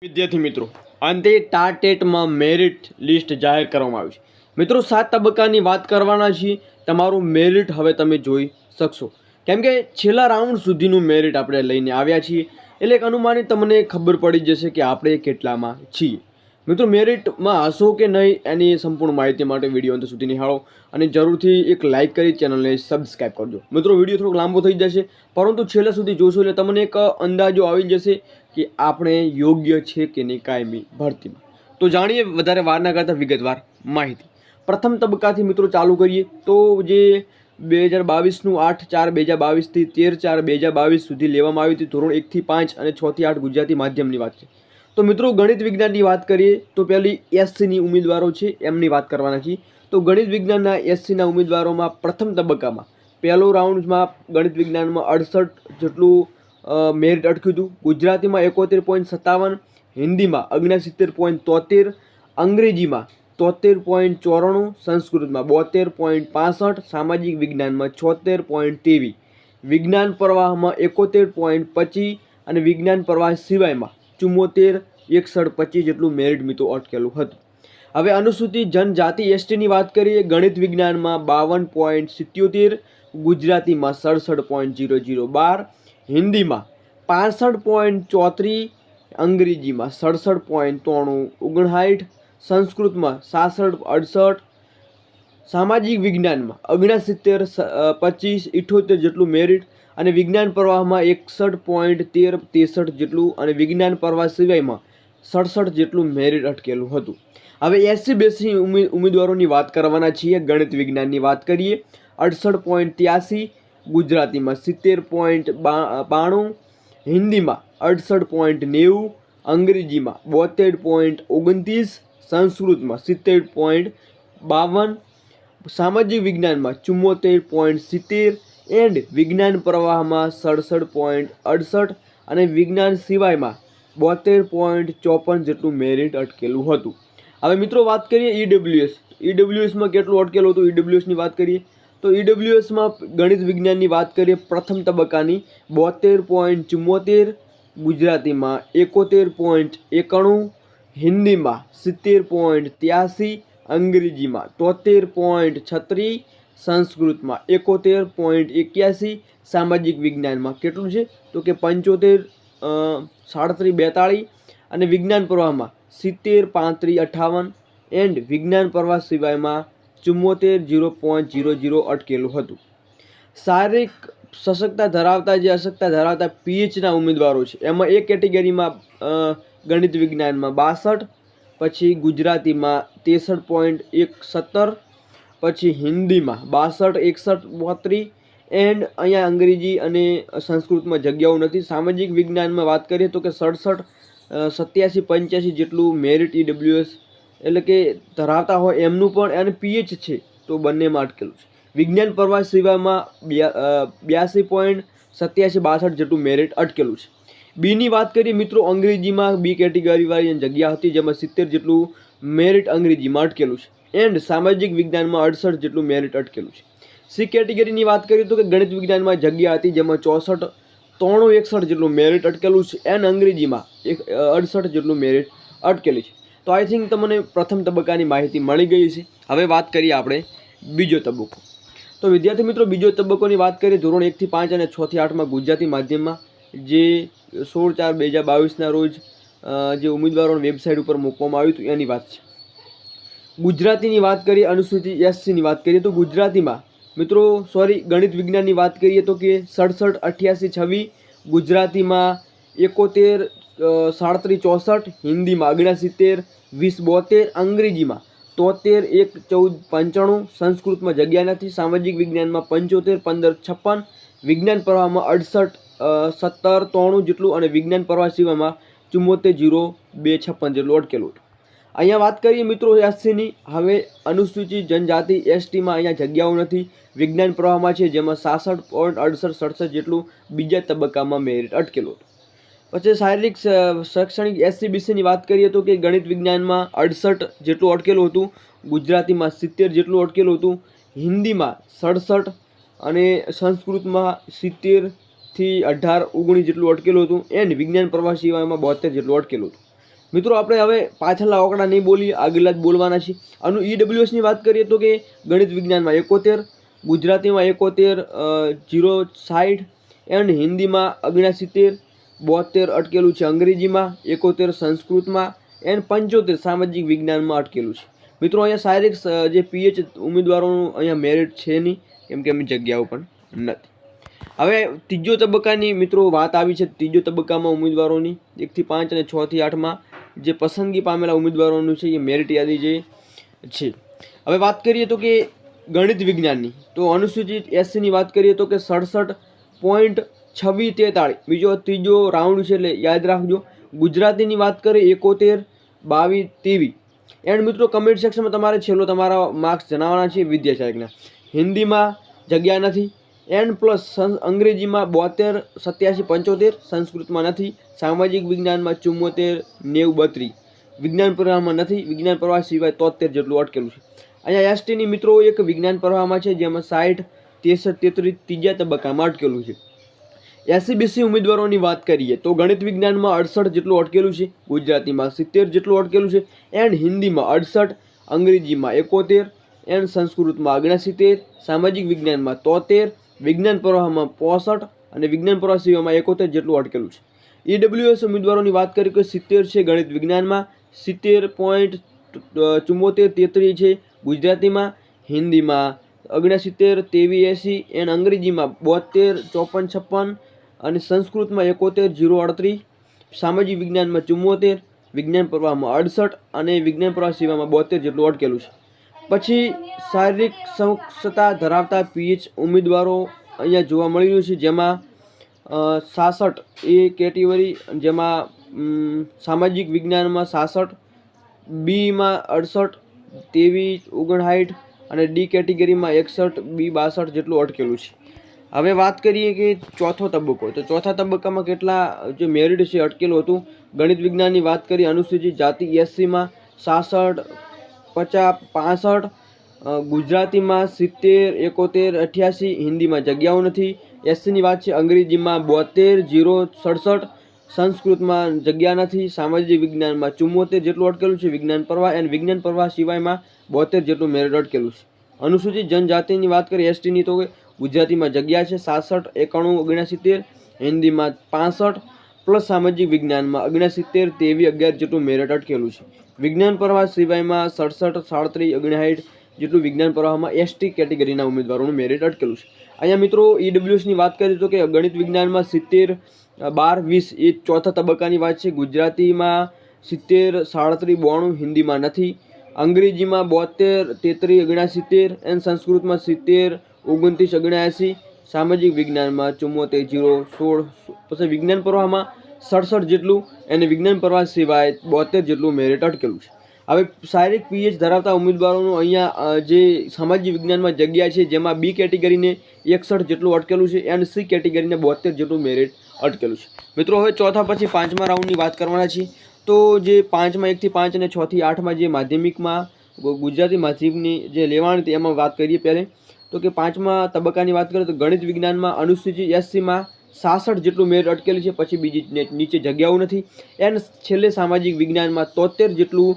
વિદ્યાર્થી મિત્રો, અંતે ટાટેટમાં મેરિટ લિસ્ટ જાહેર કરવામાં આવ્યું છે. મિત્રો 7 તબક્કાની વાત કરવાના છીએ. તમારું મેરિટ હવે તમે જોઈ શકશો, કેમ કે છેલ્લા રાઉન્ડ સુધીનું મેરિટ આપણે લઈને આવ્યા છીએ. એટલે એક અનુમાનિત તમને ખબર પડી જશે કે આપણે કેટલામાં છીએ. મિત્રો મેરિટમાં હશો કે નહીં એની સંપૂર્ણ માહિતી માટે વિડીયો અંત સુધી નિહાળો અને જરૂરથી એક લાઇક કરી ચેનલને સબસ્ક્રાઈબ કરજો. મિત્રો વિડીયો થોડોક લાંબો થઈ જશે, પરંતુ છેલ્લા સુધી જોશો એટલે તમને એક અંદાજો આવી જશે કે આપણે યોગ્ય છે કે નહીં કાયમી ભરતીમાં. તો જાણીએ વધારે વાર ના કરતાં વિગતવાર માહિતી. પ્રથમ તબક્કાથી મિત્રો ચાલુ કરીએ તો જે 2022નું 8/4/2022 થી 13/4/2022 સુધી લેવામાં આવી હતી ધોરણ 1 થી 5 અને 6 થી 8 ગુજરાતી માધ્યમની વાત છે. તો મિત્રો ગણિત વિજ્ઞાનની વાત કરીએ તો પહેલી એસસીની ઉમેદવારો છે એમની વાત કરવાના છીએ. તો ગણિત વિજ્ઞાનના એસસીના ઉમેદવારોમાં પ્રથમ તબક્કામાં પહેલો રાઉન્ડમાં ગણિત વિજ્ઞાનમાં 68 જેટલું મેરિટ અટક્યું હતું. ગુજરાતીમાં 71.57, હિન્દીમાં 69.73, અંગ્રેજીમાં 73.94, સંસ્કૃતમાં 72.65, સામાજિક વિજ્ઞાનમાં 76.23, વિજ્ઞાન પ્રવાહમાં 71.25 અને વિજ્ઞાન પ્રવાહ સિવાયમાં 74, 61, 25 જેટલું મેરિટ મિત્રો અટકેલું હતું. હવે અનુસૂચિત જનજાતિ એસટીની વાત કરીએ. ગણિત વિજ્ઞાનમાં 52.77, ગુજરાતીમાં 67.0012, હિન્દીમાં 65.34, અંગ્રેજીમાં 67.9359, સંસ્કૃતમાં 66.68, સામાજિક વિજ્ઞાનમાં 69.25, 78 જેટલું મેરિટ અને વિજ્ઞાન પ્રવાહમાં 61.1363 જેટલું અને વિજ્ઞાન પ્રવાહ સિવાયમાં 67 જેટલું મેરિટ અટકેલું હતું. હવે એસસી બેસી ઉમેદવારોની વાત કરવાના છીએ. ગણિત વિજ્ઞાનની વાત કરીએ 68.83, ગુજરાતીમાં 70.92, હિન્દીમાં 68.90, અંગ્રેજીમાં 72.29, સંસ્કૃતમાં 70.52, સામાજિક વિજ્ઞાનમાં 74.70 એન્ડ વિજ્ઞાન પ્રવાહમાં 67.68 અને વિજ્ઞાન સિવાયમાં 72.54 જેટલું મેરિટ અટકેલું હતું. હવે મિત્રો વાત કરીએ ઈડબ્લ્યુએસમાં કેટલું અટકેલું હતું. ઈડબ્લ્યુએસની વાત કરીએ તો ઈડબ્લ્યુએસમાં ગણિત વિજ્ઞાનની વાત કરીએ પ્રથમ તબક્કાની 72.74, ગુજરાતીમાં 71.91, હિન્દીમાં 70.83, અંગ્રેજીમાં 73.36, સંસ્કૃતમાં 71.81, સામાજિક વિજ્ઞાનમાં કેટલું છે તો કે 75, 37.42 અને વિજ્ઞાન પ્રવાહમાં 70.35.58 એન્ડ વિજ્ઞાન પ્રવાહ સિવાયમાં 74.00 અટકેલું હતું. શારીરિક સશક્તતા ધરાવતા જે અશક્તતા ધરાવતા પીએચના ઉમેદવારો છે એમાં એક કેટેગરીમાં ગણિત વિજ્ઞાનમાં 62, પછી ગુજરાતીમાં 63.17, પછી હિન્દીમાં 62, 61, 32 એન્ડ અહીંયા અંગ્રેજી અને સંસ્કૃતમાં જગ્યાઓ નથી. સામાજિક વિજ્ઞાનમાં વાત કરીએ તો કે 67, 87, 85 જેટલું મેરિટ ઈડબ્લ્યુએસ એટલે કે ધરાવતા હોય એમનું પણ અને પીએચ છે તો બંનેમાં અટકેલું છે. વિજ્ઞાન પ્રવાહ સિવાયમાં 82.87-62 જેટલું મેરિટ અટકેલું છે. બીની વાત કરીએ મિત્રો અંગ્રેજીમાં બી કેટેગરીવાળી જગ્યા હતી જેમાં 70 જેટલું મેરિટ અંગ્રેજીમાં અટકેલું છે એન્ડ સામાજિક વિજ્ઞાનમાં 68 જેટલું મેરિટ અટકેલું છે. સી કેટેગરીની વાત કરીએ તો કે ગણિત વિજ્ઞાનમાં જગ્યા હતી જેમાં 64, 361 જેટલું મેરિટ અટકેલું છે એન્ડ અંગ્રેજીમાં 68 જેટલું મેરિટ અટકેલું છે. તો આઈ થિંક તમને પ્રથમ તબક્કાની માહિતી મળી ગઈ છે. હવે વાત કરીએ આપણે બીજો તબક્કો. તો વિદ્યાર્થી મિત્રો બીજો તબક્કોની વાત કરીએ ધોરણ 1 થી 5 અને 6 થી 8માં ગુજરાતી માધ્યમમાં જે 16/4/2022ના રોજ જે ઉમેદવારોની વેબસાઇટ ઉપર મૂકવામાં આવ્યું હતું એની વાત છે. ગુજરાતીની વાત કરીએ અનુસૂચિત એસસીની વાત કરીએ તો ગુજરાતીમાં મિત્રો ગણિત વિજ્ઞાનની વાત કરીએ તો કે 67, 88, 26, ગુજરાતીમાં 71, 37, 64, હિન્દીમાં 69, 20, 72, અંગ્રેજીમાં 73, 1, 14, 95, સંસ્કૃતમાં જગ્યા નથી. સામાજિક વિજ્ઞાનમાં 75, 15, 56, વિજ્ઞાન પ્રવાહમાં 68, 17, 93 જેટલું અને વિજ્ઞાન પ્રવાહ સિવાયમાં 74, 02, 56 જેટલું અટકેલું હતું. અહીંયા વાત કરીએ મિત્રો એસસીની. હવે અનુસૂચિત જનજાતિ એસટીમાં અહીંયા જગ્યાઓ નથી. વિજ્ઞાન પ્રવાહમાં છે જેમાં 66.68-67 જેટલું બીજા તબક્કામાં મેરિટ અટકેલું હતું. પછી શારીરિક શૈક્ષણિક એસસીબીસીની વાત કરીએ તો કે ગણિત વિજ્ઞાનમાં 68 જેટલું અટકેલું હતું, ગુજરાતીમાં 70 જેટલું અટકેલું હતું, હિન્દીમાં 67 અને સંસ્કૃતમાં 70 થી 18, 19 જેટલું અટકેલું હતું એન્ડ વિજ્ઞાન પ્રવાહ સિવાયમાં 72 જેટલું અટકેલું હતું. મિત્રો આપણે હવે પાછળના આંકડા નહીં બોલીએ, આગળના જ બોલવાના છે. આનું EWSની વાત કરીએ તો કે ગણિત વિજ્ઞાનમાં 71, ગુજરાતીમાં 71, 060 એન્ડ હિન્દીમાં 69, 72 અટકેલું છે. અંગ્રેજીમાં 71, સંસ્કૃતમાં એન્ડ 75 સામાજિક વિજ્ઞાનમાં અટકેલું છે. મિત્રો અહીંયા શારીરિક જે PH ઉમેદવારોનું અહીંયા મેરિટ છે નહીં, કેમ કે એમની જગ્યાઓ પણ નથી. હવે ત્રીજો તબક્કાની મિત્રો વાત આવી છે. ત્રીજો તબક્કામાં ઉમેદવારોની 1 થી 5 અને 6 થી 8માં જે પસંદગી પામેલા ઉમેદવારોનું છે એ મેરિટ યાદી જે છે. હવે વાત કરીએ તો કે ગણિત વિજ્ઞાનની, તો અનુસૂચિત SCની વાત કરીએ તો કે 67.2643 ત્રીજો રાઉન્ડ છે, એટલે યાદ રાખજો. ગુજરાતીની વાત કરીએ 71, 22, 23 એન્ડ મિત્રો કમેન્ટ સેક્શનમાં તમારે છેલ્લો તમારા માર્ક્સ જણાવવાના છે વિદ્યાશાયકના. હિન્દીમાં જગ્યા નથી એન્ડ પ્લસ અંગ્રેજીમાં 72, 87, 75, સંસ્કૃતમાં નથી, સામાજિક વિજ્ઞાનમાં 74, 90, 32, વિજ્ઞાન પ્રવાહમાં નથી, વિજ્ઞાન પ્રવાહ સિવાય 73 જેટલું અટકેલું છે. અહીંયા STની મિત્રો એક વિજ્ઞાન પ્રવાહમાં છે, જેમાં 60, 63, 33 ત્રીજા તબક્કામાં અટકેલું છે. SC/BC ઉમેદવારોની વાત કરીએ તો ગણિત વિજ્ઞાનમાં 68 જેટલું અટકેલું છે, ગુજરાતીમાં 70 જેટલું અટકેલું છે એન્ડ હિન્દીમાં 68, અંગ્રેજીમાં 71 એન્ડ સંસ્કૃતમાં 69, સામાજિક વિજ્ઞાનમાં 73, વિજ્ઞાન પ્રવાહમાં 65 અને વિજ્ઞાન પ્રવાહ સિવાયમાં 71 જેટલું અટકેલું છે. EWS ઉમેદવારોની વાત કરીએ તો 70 છે ગણિત વિજ્ઞાનમાં, 70.7433 છે ગુજરાતીમાં, હિન્દીમાં 69, 23, 80 એન્ડ અંગ્રેજીમાં 72, 54, 56 અને સંસ્કૃતમાં 71, 038, સામાજિક વિજ્ઞાનમાં 74, વિજ્ઞાન પ્રવાહમાં 68 અને વિજ્ઞાન પ્રવાહ સિવાયમાં 72 જેટલું અટકેલું છે. પછી શારીરિક સક્ષમતા ધરાવતા PH ઉમેદવારો અહીંયા જોવા મળી રહ્યું છે, જેમાં 66 એ કેટેગરી, જેમાં સામાજિક વિજ્ઞાનમાં 66, બીમાં 68, 23, 59 અને D કેટેગરીમાં 61, B 62 જેટલું અટકેલું છે. હવે વાત કરીએ કે ચોથો તબક્કો, તો ચોથા તબક્કામાં કેટલા જે મેરિટ છે અટકેલું હતું. ગણિત વિજ્ઞાનની વાત કરીએ અનુસૂચિત જાતિ SCમાં 66, 50, 65, ગુજરાતીમાં 70, 71, 88, હિન્દીમાં જગ્યાઓ નથી. SCની વાત છે અંગ્રેજીમાં 72, 067, સંસ્કૃતમાં જગ્યા નથી, સામાજિક વિજ્ઞાનમાં 74 જેટલું અટકેલું છે, વિજ્ઞાન પ્રવાહ એન્ડ વિજ્ઞાન પ્રવાહ સિવાયમાં 72 જેટલું મેરિટ અટકેલું છે. અનુસૂચિત જનજાતિની વાત કરીએ STની તો ગુજરાતીમાં જગ્યા છે 67, 91, 69, હિન્દીમાં 65 પ્લસ સામાજિક વિજ્ઞાનમાં 69, 23, 11 જેટલું મેરિટ અટકેલું છે. વિજ્ઞાન પ્રવાહ સિવાયમાં 67, 37, 59 જેટલું વિજ્ઞાન પ્રવાહમાં ST કેટેગરીના ઉમેદવારોનું મેરિટ અટકેલું છે. અહીંયા મિત્રો EWSની વાત કરીએ તો કે ગણિત વિજ્ઞાનમાં 70, 12, 20 એ ચોથા તબક્કાની વાત છે. ગુજરાતીમાં 70, 37, 92, હિન્દીમાં નથી, અંગ્રેજીમાં 72, 33, 69 એન્ડ સંસ્કૃતમાં 70, 29, 79, સામાજિક વિજ્ઞાનમાં 74, 016, પછી વિજ્ઞાન પ્રવાહમાં 67 જેટલું અને વિજ્ઞાન પ્રવાહ સિવાય 72 જેટલું મેરિટ અટકેલું છે. હવે શારીરિક PH ધરાવતા ઉમેદવારોનું અહીંયા જે સામાજિક વિજ્ઞાનમાં જગ્યા છે, જેમાં B કેટેગરીને 61 જેટલું અટકેલું છે એન્ડ C કેટેગરીને 72 જેટલું મેરિટ અટકેલું છે. મિત્રો હવે ચોથા પછી પાંચમા રાઉન્ડની વાત કરવાના છીએ. તો જે 5માં 1 થી 5 અને 6 થી 8માં જે માધ્યમિકમાં ગુજરાતી માધ્યમિકની જે લેવાની હતી એમાં વાત કરીએ. પહેલે તો કે પાંચમા તબક્કાની વાત કરીએ તો ગણિત વિજ્ઞાનમાં અનુસૂચિત SCમાં 66 જેટલું મેરિટ અટકેલું છે, પછી બીજી નીચે જગ્યાઓ નથી એન્ડ છેલ્લે સામાજિક વિજ્ઞાનમાં 73 જેટલું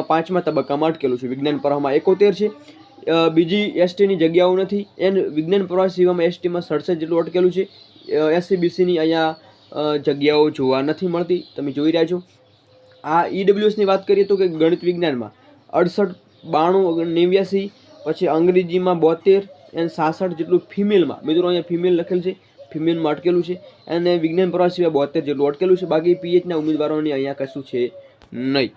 પાંચમા તબક્કામાં અટકેલું છે. વિજ્ઞાન પ્રવાહમાં 71 છે, બીજી STની જગ્યાઓ નથી એન્ડ વિજ્ઞાન પ્રવાહ સિવાયમાં STમાં 67 જેટલું અટકેલું છે. SC/BCની અહીંયા જગ્યાઓ જોવા નથી મળતી, તમે જોઈ રહ્યા છો. આ EWSની વાત કરીએ તો કે ગણિત વિજ્ઞાનમાં 68, 92, 89, પછી અંગ્રેજીમાં 72 એન્ડ 66 જેટલું ફિમેલમાં, મિત્રો અહીંયા ફિમેલ લખેલ છે, ફિમેલમાં અટકેલું છે અને વિજ્ઞાન પ્રવાહ સિવાય 72 જેટલું અટકેલું છે. બાકી PHના ઉમેદવારોની અહીંયા કશું છે નહીં.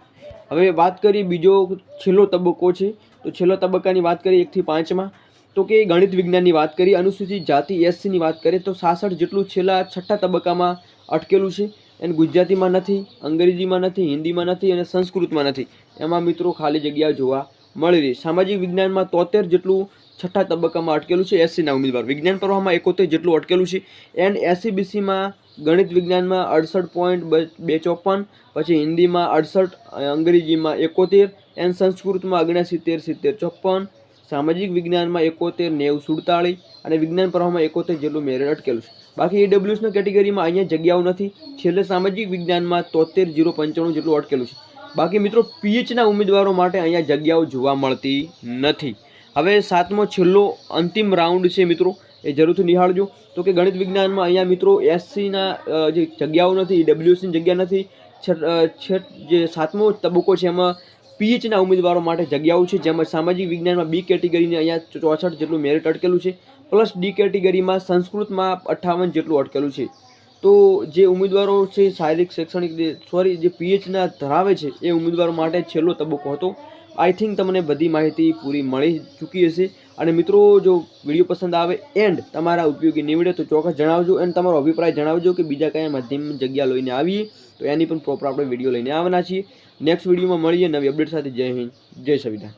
હવે વાત કરીએ બીજો છેલ્લો તબક્કો છે, તો છેલ્લો તબક્કાની વાત કરીએ 1 થી 5માં તો કે ગણિત વિજ્ઞાનની વાત કરીએ અનુસૂચિત જાતિ SCની વાત કરીએ તો 66 જેટલું છેલ્લા છઠ્ઠા તબક્કામાં અટકેલું છે એન્ડ ગુજરાતીમાં નથી, અંગ્રેજીમાં નથી, હિન્દીમાં નથી અને સંસ્કૃતમાં નથી. એમાં મિત્રો ખાલી જગ્યા જોવા મળી રહી. સામાજિક વિજ્ઞાનમાં 73 જેટલું છઠ્ઠા તબક્કામાં અટકેલું છે SCના ઉમેદવાર. વિજ્ઞાન પ્રવાહમાં 71 જેટલું અટકેલું છે એન્ડ SC/BCમાં ગણિત વિજ્ઞાનમાં 68.254, પછી હિન્દીમાં 68, અંગ્રેજીમાં 71 એન્ડ સંસ્કૃતમાં 69, 70, 54, સામાજિક વિજ્ઞાનમાં 71, 90, 47 અને વિજ્ઞાન પ્રવાહમાં 71 જેટલું મેરિટ અટકેલું છે. બાકી AWSના કેટેગરીમાં અહીંયા જગ્યાઓ નથી. છેલ્લે સામાજિક વિજ્ઞાનમાં 73,095 જેટલું અટકેલું છે. બાકી મિત્રો PHના ઉમેદવારો માટે અહીંયા જગ્યાઓ જોવા મળતી નથી. હવે 7મો છેલ્લો અંતિમ રાઉન્ડ છે મિત્રો, એ જરૂરથી નિહાળજો. તો કે ગણિત વિજ્ઞાનમાં અહીંયા મિત્રો SCના જે જગ્યાઓ નથી, AWSની જગ્યા નથી. જે 7મો તબક્કો છે એમાં PHના ઉમેદવારો માટે જગ્યાઓ છે, જેમાં સામાજિક વિજ્ઞાનમાં B કેટેગરીને અહીંયા 64 જેટલું મેરિટ અટકેલું છે, પ્લસ D કેટેગરીમાં સંસ્કૃતમાં 58 જેટલું અટકેલું છે. તો જે ઉમેદવારો છે શારીરિક શૈક્ષણિક જે PHના ધરાવે છે એ ઉમેદવારો માટે છેલ્લો તબક્કો હતો. આઈ થિંક તમને બધી માહિતી પૂરી મળી ચૂકી હશે. અને મિત્રો જો વિડીયો પસંદ આવે એન્ડ તમારા ઉપયોગી નીવડે તો ચોક્કસ જણાવજો, અને તમારો અભિપ્રાય જણાવજો કે બીજા કયા માધ્યમ જગ્યા લઈને આવીએ તો એની પણ પ્રોપર આપણે વિડીયો લઈને આવવાના છીએ. નેક્સ્ટ વિડીયોમાં મળીએ નવી અપડેટ સાથે. જય હિન્દ, જય સંવિધાન.